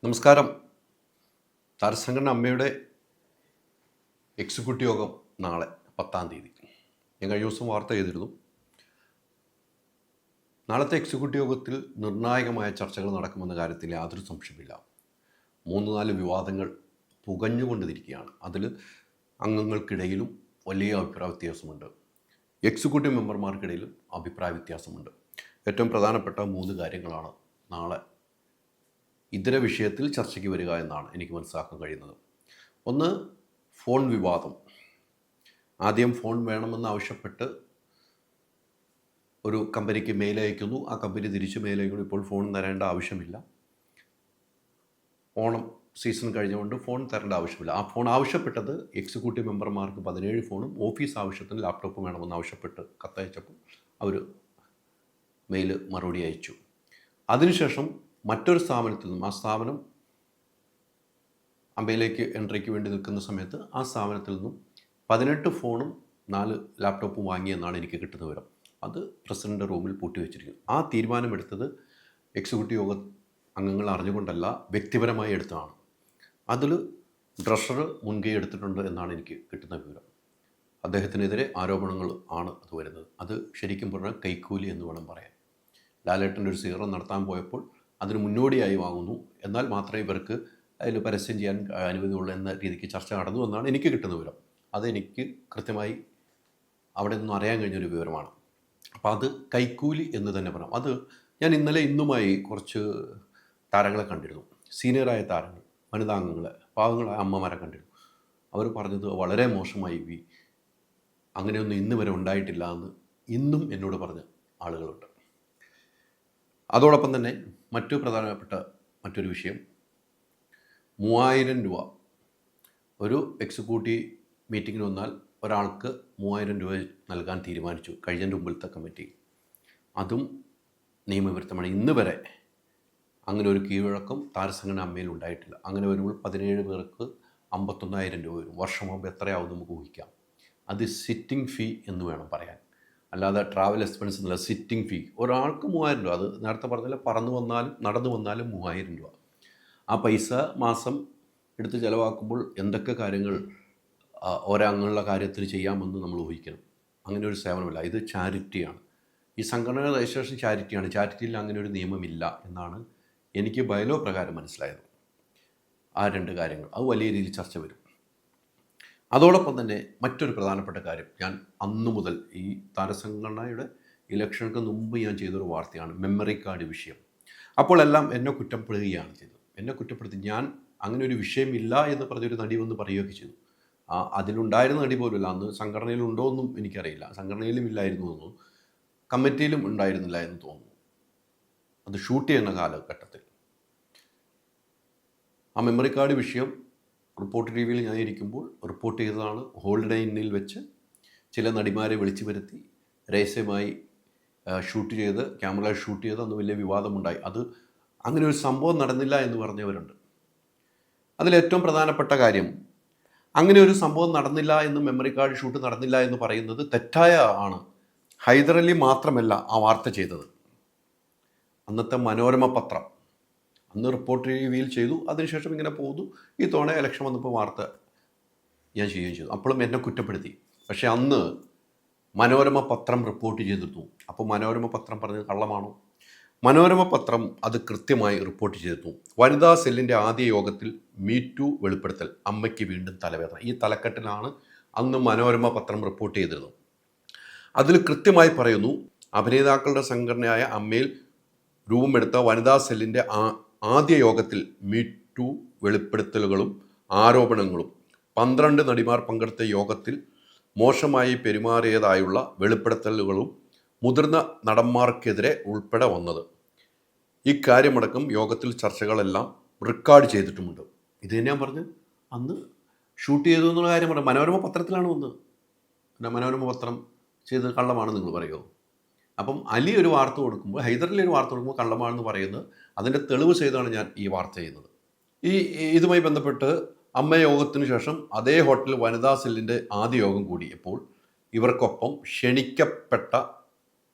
നമസ്കാരം. താരസംഘടന അമ്മയുടെ എക്സിക്യൂട്ടീവ് യോഗം നാളെ 10-ാം തീയതി. ഞാൻ കഴിഞ്ഞ ദിവസം വാർത്ത ചെയ്തിരുന്നു. നാളത്തെ എക്സിക്യൂട്ടീവ് യോഗത്തിൽ നിർണായകമായ ചർച്ചകൾ നടക്കുമെന്ന കാര്യത്തിൽ യാതൊരു സംശയമില്ല. 3-4 വിവാദങ്ങൾ പുകഞ്ഞുകൊണ്ടിരിക്കുകയാണ്. അതിൽ അംഗങ്ങൾക്കിടയിലും വലിയ അഭിപ്രായ വ്യത്യാസമുണ്ട്. എക്സിക്യൂട്ടീവ് മെമ്പർമാർക്കിടയിലും അഭിപ്രായ വ്യത്യാസമുണ്ട്. ഏറ്റവും പ്രധാനപ്പെട്ട 3 കാര്യങ്ങളാണ് നാളെ ഇതര വിഷയത്തിൽ ചർച്ചയ്ക്ക് വരിക എന്നാണ് എനിക്ക് മനസ്സിലാക്കാൻ കഴിയുന്നത്. ഒന്ന്, ഫോൺ വിവാദം. ആദ്യം ഫോൺ വേണമെന്ന് ആവശ്യപ്പെട്ട് ഒരു കമ്പനിക്ക് മെയിൽ അയക്കുന്നു, ആ കമ്പനി തിരിച്ച് മെയിൽ അയക്കുന്നു. ഇപ്പോൾ ഫോൺ തരേണ്ട ആവശ്യമില്ല, ഓണം സീസൺ കഴിഞ്ഞുകൊണ്ട് ഫോൺ തരേണ്ട ആവശ്യമില്ല. ആ ഫോൺ ആവശ്യപ്പെട്ടത് എക്സിക്യൂട്ടീവ് മെമ്പർമാർക്ക് 17 ഫോണും ഓഫീസ് ആവശ്യത്തിന് ലാപ്ടോപ്പും വേണമെന്ന് ആവശ്യപ്പെട്ട് കത്തയച്ചപ്പോൾ അവർ മെയിൽ മറുപടി അയച്ചു. അതിനുശേഷം മറ്റൊരു സ്ഥാപനത്തിൽ നിന്നും, ആ സ്ഥാപനം അമ്മയിലേക്ക് എൻട്രിക്ക് വേണ്ടി നിൽക്കുന്ന സമയത്ത് ആ സ്ഥാപനത്തിൽ നിന്നും 18 ഫോണും 4 ലാപ്ടോപ്പും വാങ്ങിയെന്നാണ് എനിക്ക് കിട്ടുന്ന വിവരം. അത് പ്രസിഡൻ്റ് റൂമിൽ പൂട്ടിവെച്ചിരിക്കുന്നു. ആ തീരുമാനമെടുത്തത് എക്സിക്യൂട്ടീവ് യോഗ അംഗങ്ങൾ അറിഞ്ഞുകൊണ്ടല്ല, വ്യക്തിപരമായി എടുത്തതാണ്. അതിൽ ട്രഷറർ മുൻകൈ എടുത്തിട്ടുണ്ട് എന്നാണ് എനിക്ക് കിട്ടുന്ന വിവരം. അദ്ദേഹത്തിനെതിരെ ആരോപണങ്ങൾ ആണ് അത് വരുന്നത്. അത് ശരിക്കും പറഞ്ഞാൽ കൈക്കൂലി എന്ന് വേണം പറയാൻ. ലാലേട്ടൻ്റെ ഒരു സ്വീകരണം നടത്താൻ പോയപ്പോൾ അതിന് മുന്നോടിയായി വാങ്ങുന്നു, എന്നാൽ മാത്രമേ ഇവർക്ക് അതിൽ പരസ്യം ചെയ്യാൻ അനുമതിയുള്ളൂ എന്ന രീതിക്ക് ചർച്ച നടന്നു എന്നാണ് എനിക്ക് കിട്ടുന്ന വിവരം. അതെനിക്ക് കൃത്യമായി അവിടെ നിന്നും അറിയാൻ കഴിഞ്ഞൊരു വിവരമാണ്. അപ്പോൾ അത് കൈക്കൂലി എന്ന് തന്നെ പറയാം. അത് ഞാൻ ഇന്നലെ ഇന്നുമായി കുറച്ച് താരങ്ങളെ കണ്ടിരുന്നു. സീനിയറായ താരങ്ങൾ, വനിതാംഗങ്ങളെ, പാവങ്ങളായ അമ്മമാരെ കണ്ടിരുന്നു. അവർ പറഞ്ഞത് വളരെ മോശമായി, അങ്ങനെയൊന്നും ഇന്ന് വരെ ഉണ്ടായിട്ടില്ല എന്ന് ഇന്നും എന്നോട് പറഞ്ഞ ആളുകളുണ്ട്. അതോടൊപ്പം തന്നെ മറ്റൊരു വിഷയം, 3000 രൂപ ഒരു എക്സിക്യൂട്ടീവ് മീറ്റിങ്ങിന് വന്നാൽ ഒരാൾക്ക് 3000 രൂപ നൽകാൻ തീരുമാനിച്ചു കഴിഞ്ഞ മുമ്പിലത്തെ കമ്മിറ്റി. അതും നിയമവിരുദ്ധമാണ്. ഇന്ന് വരെ അങ്ങനെ ഒരു കീഴ്വഴക്കം താരസംഘടന അമ്മയിൽ ഉണ്ടായിട്ടില്ല. അങ്ങനെ വരുമ്പോൾ 17 പേർക്ക് 51,000 രൂപ വരും. വർഷമാകുമ്പോൾ എത്രയാവും നമുക്ക് ഊഹിക്കാം. അത് സിറ്റിംഗ് ഫീ എന്ന് വേണം പറയാൻ, അല്ലാതെ ട്രാവൽ എക്സ്പെൻസ് എന്നല്ല. സിറ്റിംഗ് ഫീ ഒരാൾക്ക് 3000 രൂപ. അത് നേരത്തെ പറഞ്ഞാൽ പറന്നു വന്നാലും നടന്നു വന്നാലും 3000 രൂപ. ആ പൈസ മാസം എടുത്ത് ചിലവാക്കുമ്പോൾ എന്തൊക്കെ കാര്യങ്ങൾ ഒരംഗങ്ങളുടെ കാര്യത്തിൽ ചെയ്യാമെന്ന് നമ്മൾ ഊഹിക്കണം. അങ്ങനെ ഒരു സേവനമില്ല. ഇത് ചാരിറ്റിയാണ്. ഈ സംഘടന രജിസ്ട്രേഷൻ ചാരിറ്റിയാണ്. ചാരിറ്റിയിൽ അങ്ങനെ ഒരു നിയമമില്ല എന്നാണ് എനിക്ക് ബയലോ പ്രകാരം മനസ്സിലായത്. ആ 2 കാര്യങ്ങൾ അത് വലിയ രീതിയിൽ ചർച്ച വരും. അതോടൊപ്പം തന്നെ മറ്റൊരു പ്രധാനപ്പെട്ട കാര്യം, ഞാൻ അന്നു മുതൽ ഈ താരസംഘടനയുടെ ഇലക്ഷങ്ങൾക്ക് മുമ്പ് ഞാൻ ചെയ്തൊരു വാർത്തയാണ് മെമ്മറി കാർഡ് വിഷയം. അപ്പോൾ എല്ലാം എന്നെ കുറ്റപ്പെടുകയാണ് ചെയ്തത്. എന്നെ കുറ്റപ്പെടുത്തി. ഞാൻ അങ്ങനെ ഒരു വിഷയമില്ല എന്ന് പറഞ്ഞൊരു നടി വന്ന് പറയുകയൊക്കെ ചെയ്തു. അതിലുണ്ടായിരുന്ന നടി പോലുമില്ല. അന്ന് സംഘടനയിലുണ്ടോ എന്നും എനിക്കറിയില്ല. സംഘടനയിലും ഇല്ലായിരുന്നു എന്നു, കമ്മിറ്റിയിലും ഉണ്ടായിരുന്നില്ല എന്ന് തോന്നുന്നു. അത് ഷൂട്ട് ചെയ്യുന്ന കാലഘട്ടത്തിൽ ആ മെമ്മറി കാർഡ് വിഷയം റിപ്പോർട്ട് ടിവിയിൽ ഞാൻ ഇരിക്കുമ്പോൾ റിപ്പോർട്ട് ചെയ്തതാണ്. ഹോളിഡേ ഇന്നിൽ വെച്ച് ചില നടിമാരെ വിളിച്ചു വരുത്തി രഹസ്യമായി ഷൂട്ട് ചെയ്ത്, ക്യാമറ ഷൂട്ട് ചെയ്ത് അന്ന് വലിയ വിവാദമുണ്ടായി. അത് അങ്ങനെ ഒരു സംഭവം നടന്നില്ല എന്ന് പറഞ്ഞവരുണ്ട്. അതിലേറ്റവും പ്രധാനപ്പെട്ട കാര്യം, അങ്ങനെ ഒരു സംഭവം നടന്നില്ല എന്ന്, മെമ്മറി കാർഡ് ഷൂട്ട് നടന്നില്ല എന്ന് പറയുന്നത് തെറ്റായ ആണ്. ഹൈദരലി മാത്രമല്ല ആ വാർത്ത ചെയ്തത്. അന്നത്തെ മനോരമ പത്രം അന്ന് റിപ്പോർട്ട് റിവീൽ ചെയ്തു. അതിനുശേഷം ഇങ്ങനെ പോകുന്നു. ഈ തവണ ഇലക്ഷൻ വന്നപ്പോൾ വാർത്ത ഞാൻ ചെയ്യുകയും ചെയ്തു. അപ്പോഴും എന്നെ കുറ്റപ്പെടുത്തി. പക്ഷേ അന്ന് മനോരമ പത്രം റിപ്പോർട്ട് ചെയ്തിരുന്നു. അപ്പോൾ മനോരമ പത്രം പറഞ്ഞത് കള്ളമാണോ? മനോരമ പത്രം അത് കൃത്യമായി റിപ്പോർട്ട് ചെയ്തിരുന്നു. വനിതാ സെല്ലിൻ്റെ ആദ്യ യോഗത്തിൽ മീറ്റു വെളിപ്പെടുത്തൽ, അമ്മയ്ക്ക് വീണ്ടും തലവേദന. ഈ തലക്കെട്ടിലാണ് അന്ന് മനോരമ പത്രം റിപ്പോർട്ട് ചെയ്തിരുന്നത്. അതിൽ കൃത്യമായി പറയുന്നു, അഭിനേതാക്കളുടെ സംഘടനയായ അമ്മയിൽ രൂപമെടുത്ത വനിതാ സെല്ലിൻ്റെ ആദ്യ യോഗത്തിൽ മീറ്റു വെളിപ്പെടുത്തലുകളും ആരോപണങ്ങളും 12 നടിമാർ പങ്കെടുത്ത യോഗത്തിൽ മോശമായി പെരുമാറിയതായുള്ള വെളിപ്പെടുത്തലുകളും മുതിർന്ന നടന്മാർക്കെതിരെ ഉൾപ്പെടെ വന്നത്. ഇക്കാര്യമടക്കം യോഗത്തിൽ ചർച്ചകളെല്ലാം റെക്കോർഡ് ചെയ്തിട്ടുമുണ്ട്. ഇത് തന്നെയാണ് പറഞ്ഞ് അന്ന് ഷൂട്ട് ചെയ്തു എന്നുള്ള കാര്യം പറഞ്ഞു. മനോരമ പത്രത്തിലാണ് വന്നത്. പിന്നെ മനോരമ പത്രം ചെയ്ത് കള്ളമാണെന്ന് നിങ്ങൾ പറയുമോ? അപ്പം അലി ഒരു വാർത്ത കൊടുക്കുമ്പോൾ, ഹൈദരലി ഒരു വാർത്ത കൊടുക്കുമ്പോൾ കള്ളമാണെന്ന് പറയുന്നത് അതിൻ്റെ തെളിവ് ചെയ്താണ് ഞാൻ ഈ വാർത്ത ചെയ്യുന്നത്. ഇതുമായി ബന്ധപ്പെട്ട് അമ്മ യോഗത്തിന് ശേഷം അതേ ഹോട്ടലിൽ വനിതാ സെല്ലിൻ്റെ ആദ്യ യോഗം കൂടിയപ്പോൾ ഇവർക്കൊപ്പം ക്ഷണിക്കപ്പെട്ട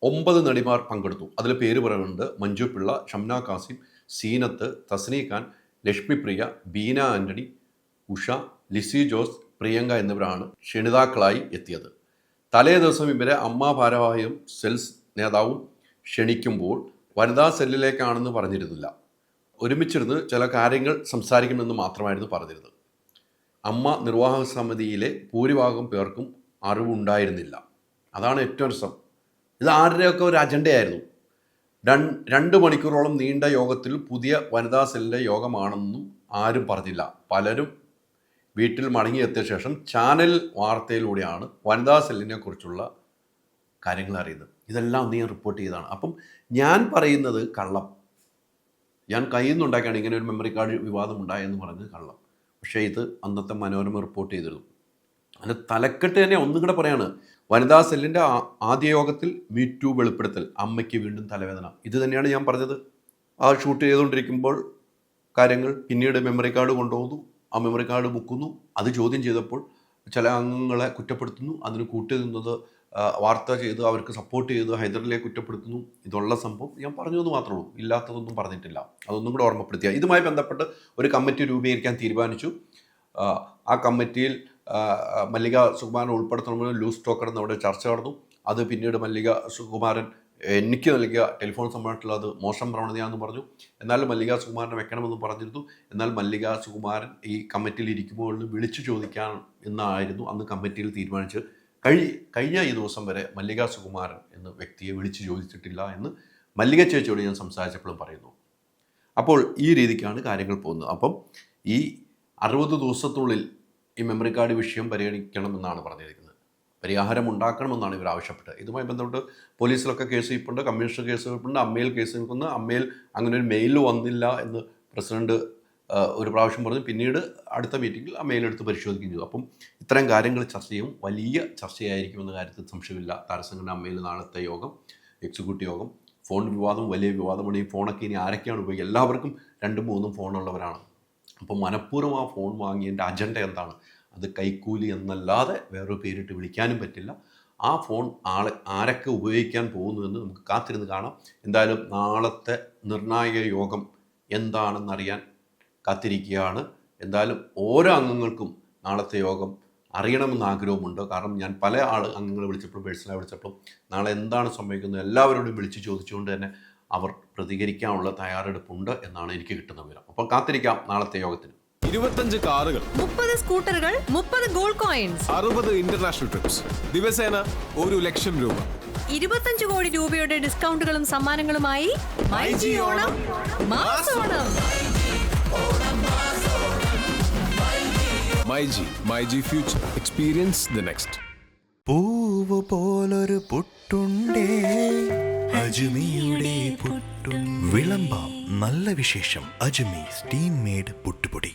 9 നടിമാർ പങ്കെടുത്തു. അതിൽ പേര് പറയുന്നുണ്ട്: മഞ്ജു പിള്ള, ഷംന കാസിം, സീനത്ത്, തസ്നി ഖാൻ, ലക്ഷ്മിപ്രിയ, ബീന ആൻ്റണി, ഉഷ, ലിസി ജോസ്, പ്രിയങ്ക എന്നിവരാണ് ക്ഷണിതാക്കളായി എത്തിയത്. തലേ ദിവസം ഇവരെ അമ്മ ഭാരവാഹിയും സെൽസ് നേതാവും ക്ഷണിക്കുമ്പോൾ വനിതാ സെല്ലിലേക്കാണെന്ന് പറഞ്ഞിരുന്നില്ല. ഒരുമിച്ചിരുന്ന് ചില കാര്യങ്ങൾ സംസാരിക്കുമെന്ന് മാത്രമായിരുന്നു പറഞ്ഞിരുന്നത്. അമ്മ നിർവാഹക സമിതിയിലെ ഭൂരിഭാഗം പേർക്കും അറിവുണ്ടായിരുന്നില്ല. അതാണ് ഏറ്റവും രസം. ഇത് ആരുടെയൊക്കെ ഒരു അജണ്ടയായിരുന്നു. 2 മണിക്കൂറോളം നീണ്ട യോഗത്തിൽ പുതിയ വനിതാ സെല്ലിലെ യോഗമാണെന്നും ആരും പറഞ്ഞില്ല. പലരും വീട്ടിൽ മടങ്ങിയെത്തിയ ശേഷം ചാനൽ വാർത്തയിലൂടെയാണ് വനിതാ സെല്ലിനെ കുറിച്ചുള്ള കാര്യങ്ങൾ അറിയുന്നത്. ഇതെല്ലാം അന്ന് ഞാൻ റിപ്പോർട്ട് ചെയ്തതാണ്. അപ്പം ഞാൻ പറയുന്നത് കള്ളം. ഞാൻ കയ്യിൽ നിന്നുണ്ടാക്കിയാണ് ഇങ്ങനെ ഒരു മെമ്മറി കാർഡ് വിവാദം ഉണ്ടായെന്ന് പറഞ്ഞത് കള്ളം. പക്ഷേ ഇത് അന്നത്തെ മനോരമ റിപ്പോർട്ട് ചെയ്തിരുന്നു. അതിന് തലക്കെട്ട് തന്നെ ഒന്നും കൂടെ പറയാണ്. വനിതാ സെല്ലിൻ്റെ ആദ്യ യോഗത്തിൽ മീറ്റു വെളിപ്പെടുത്തൽ, അമ്മയ്ക്ക് വീണ്ടും തലവേദന. ഇത് തന്നെയാണ് ഞാൻ പറഞ്ഞത്. ആ ഷൂട്ട് ചെയ്തുകൊണ്ടിരിക്കുമ്പോൾ കാര്യങ്ങൾ പിന്നീട് മെമ്മറി കാർഡ് കൊണ്ടുപോകുന്നു, ആ മെമ്മറി കാർഡ് മുക്കുന്നു. അത് ചോദ്യം ചെയ്തപ്പോൾ ചില അംഗങ്ങളെ കുറ്റപ്പെടുത്തുന്നു. അതിന് കൂട്ടി നിന്നത് വാർത്ത ചെയ്ത് അവർക്ക് സപ്പോർട്ട് ചെയ്ത് ഹൈദരലിയെ കുറ്റപ്പെടുത്തുന്നു. ഇതുള്ള സംഭവം ഞാൻ പറഞ്ഞു എന്ന് മാത്രമേ ഉള്ളൂ. ഇല്ലാത്തതൊന്നും പറഞ്ഞിട്ടില്ല. അതൊന്നും കൂടെ ഓർമ്മപ്പെടുത്തിയ. ഇതുമായി ബന്ധപ്പെട്ട് ഒരു കമ്മിറ്റി രൂപീകരിക്കാൻ തീരുമാനിച്ചു. ആ കമ്മിറ്റിയിൽ മല്ലിക സുകുമാരൻ ഉൾപ്പെടുത്തണമെന്ന് ലൂസ് ടോക്കർ എന്നവിടെ ചർച്ച നടന്നു. അത് പിന്നീട് മല്ലിക സുകുമാരൻ എനിക്ക് നൽകിയ ടെലിഫോൺ സമ്മേളനത്തിൽ അത് മോശം പ്രവണതയാണെന്ന് പറഞ്ഞു. എന്നാൽ മല്ലിക സുകുമാരനെ വെക്കണമെന്ന് പറഞ്ഞിരുന്നു. എന്നാൽ മല്ലിക സുകുമാരൻ ഈ കമ്മിറ്റിയിൽ ഇരിക്കുമ്പോൾ വിളിച്ചു ചോദിക്കാൻ എന്നായിരുന്നു അന്ന് കമ്മിറ്റിയിൽ തീരുമാനിച്ച്. കഴിഞ്ഞ ഈ ദിവസം വരെ മല്ലിക സുകുമാരൻ എന്ന വ്യക്തിയെ വിളിച്ചു ചോദിച്ചിട്ടില്ല എന്ന് മല്ലിക ചേച്ചിയോട് ഞാൻ സംസാരിച്ചപ്പോഴും പറയുന്നു. അപ്പോൾ ഈ രീതിക്കാണ് കാര്യങ്ങൾ പോകുന്നത്. അപ്പം ഈ 60 ദിവസത്തിനുള്ളിൽ ഈ മെമ്മറി കാർഡ് വിഷയം പരിഗണിക്കണമെന്നാണ് പറഞ്ഞിരിക്കുന്നത്. പരിഹാരം ഉണ്ടാക്കണമെന്നാണ് ഇവർ ആവശ്യപ്പെട്ടത്. ഇതുമായി ബന്ധപ്പെട്ട് പോലീസിലൊക്കെ കേസ് ഇരിപ്പുണ്ട്, കമ്മീഷണർ കേസ് ഇരിപ്പുണ്ട്, അമ്മയിൽ കേസ് നിൽക്കുന്നു. അമ്മയിൽ അങ്ങനെ ഒരു മെയിൽ വന്നില്ല എന്ന് പ്രസിഡന്റ് ഒരു പ്രാവശ്യം പറഞ്ഞു. പിന്നീട് അടുത്ത മീറ്റിങ്ങിൽ ആ മെയിലെടുത്ത് പരിശോധിക്കുകയും ചെയ്തു. അപ്പം ഇത്തരം കാര്യങ്ങൾ ചർച്ച ചെയ്യും. വലിയ ചർച്ചയായിരിക്കുമെന്ന കാര്യത്തിൽ സംശയമില്ല. താരസംഘടന അമ്മയിൽ നാളത്തെ യോഗം, എക്സിക്യൂട്ടീവ് യോഗം. ഫോൺ വിവാദം വലിയ വിവാദമാണ്. ഈ ഫോണൊക്കെ ഇനി ആരൊക്കെയാണ് ഉപയോഗിക്കുക? എല്ലാവർക്കും 2-3 ഫോണുള്ളവരാണ്. അപ്പോൾ മനഃപൂർവ്വം ആ ഫോൺ വാങ്ങിയതിൻ്റെ അജണ്ട എന്താണ്? അത് കൈക്കൂലി എന്നല്ലാതെ വേറൊരു പേരിട്ട് വിളിക്കാനും പറ്റില്ല. ആ ഫോൺ ആരൊക്കെ ഉപയോഗിക്കാൻ പോകുന്നുവെന്ന് നമുക്ക് കാത്തിരുന്ന് കാണാം. എന്തായാലും നാളത്തെ നിർണായക യോഗം എന്താണെന്നറിയാൻ കാത്തിരിക്കുകയാണ്. എന്തായാലും ഓരോ അംഗങ്ങൾക്കും നാളത്തെ യോഗം അറിയണമെന്ന് ആഗ്രഹമുണ്ട്. കാരണം ഞാൻ പല അംഗങ്ങളെ വിളിച്ചപ്പോഴും പേഴ്സണലായി വിളിച്ചപ്പോഴും നാളെ എന്താണ് സംഭവിക്കുന്നത് എല്ലാവരോടും വിളിച്ച് ചോദിച്ചുകൊണ്ട് തന്നെ അവർ പ്രതികരിക്കാനുള്ള തയ്യാറെടുപ്പുണ്ട് എന്നാണ് എനിക്ക് കിട്ടുന്ന വിവരം. അപ്പോൾ കാത്തിരിക്കാം നാളത്തെ യോഗത്തിന്. 25 കാറുകൾ, 30 സ്കൂട്ടറുകൾ, 30 ഗോൾഡ് കോയിൻസ്, 60 ഇന്റർനാഷണൽ ട്രിപ്സ്, ദിവസേന 1 ലക്ഷം രൂപ, 25 കോടി രൂപയുടെ ഡിസ്കൗണ്ടുകളും സമ്മാനങ്ങളുമായി മൈജി ഓണം മാസോണം. MyG future, experience the next. പൂവ് പോലൊരു പുട്ടുണ്ടേ അജ്മിയുടെ പുട്ടും. വിളമ്പാം നല്ല വിശേഷം. അജ്മി സ്റ്റീം മെയ്ഡ് പുട്ടുപൊടി.